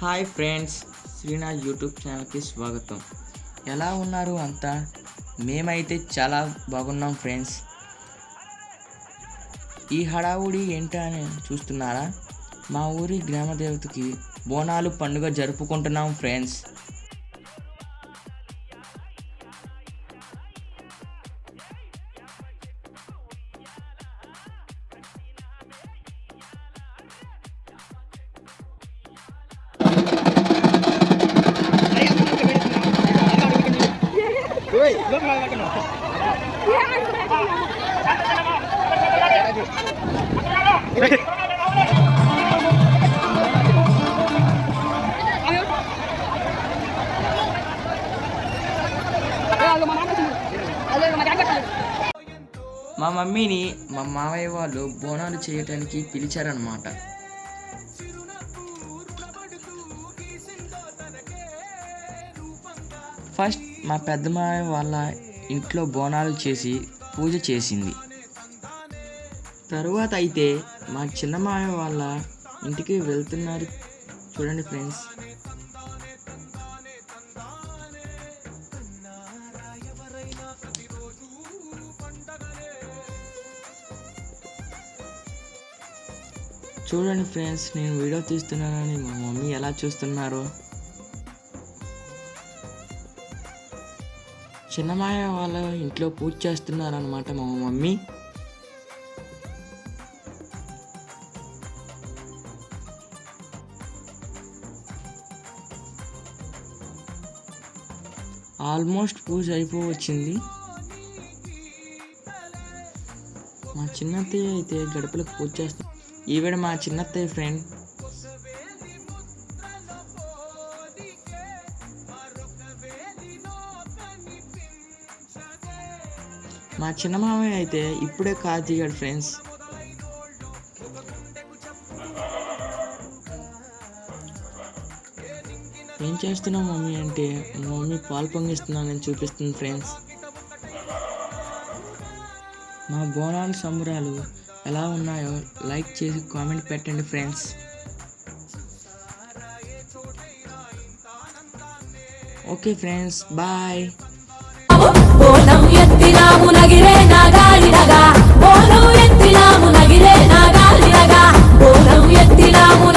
Hi friends, Srinath YouTube ఛానల్కి స్వాగతం. ఎలా ఉన్నారు అంతా? మేమైతే చాలా బాగున్నాం ఫ్రెండ్స్. ఈ హడావుడి ఏంటని చూస్తున్నారా? మా ఊరి గ్రామ దేవతకి బోనాలు పండుగ జరుపుకుంటున్నాం ఫ్రెండ్స్. మా మమ్మీని మా మావయ్య వాళ్ళు బోనాలు చేయటానికి పిలిచారనమాట. ఫస్ట్ మా పెద్ద మావయ్య వాళ్ళ ఇంట్లో బోనాలు చేసి పూజ చేసింది. తరువాత అయితే మా చిన్న మావయ్య వాళ్ళ ఇంటికి వెళ్తున్నారు. చూడండి ఫ్రెండ్స్. చూడండి ఫ్రెండ్స్, నేను వీడియో తీస్తున్నానని మా మమ్మీ ఎలా చూస్తున్నారో. చిన్నమాయ వాళ్ళ ఇంట్లో పూజ చేస్తున్నారనమాట మా మమ్మీ. ఆల్మోస్ట్ పూజ అయిపోవచ్చింది. మా చిన్నత్తయ్య అయితే గడపలకు పూజ చేస్తుంది. ఈవిడ మా చిన్నత్తయ్య ఫ్రెండ్. మా చిన్న మామయ్య అయితే ఇప్పుడే కారు దిగాడు ఫ్రెండ్స్. ఏం చేస్తున్నావు మమ్మీ అంటే, మా మమ్మీ పాలు పొంగిస్తున్నానని చూపిస్తుంది ఫ్రెండ్స్. మా బోనాల సంబరాలు ఎలా ఉన్నాయో లైక్ చేసి కామెంట్ పెట్టండి ఫ్రెండ్స్. Okay friends, bye. బోనం ఎత్తినాము నగిరే నాగాలినగా, బోనం ఎత్తినాము నగిరే నాగాలినగా, బోనం ఎత్తినాము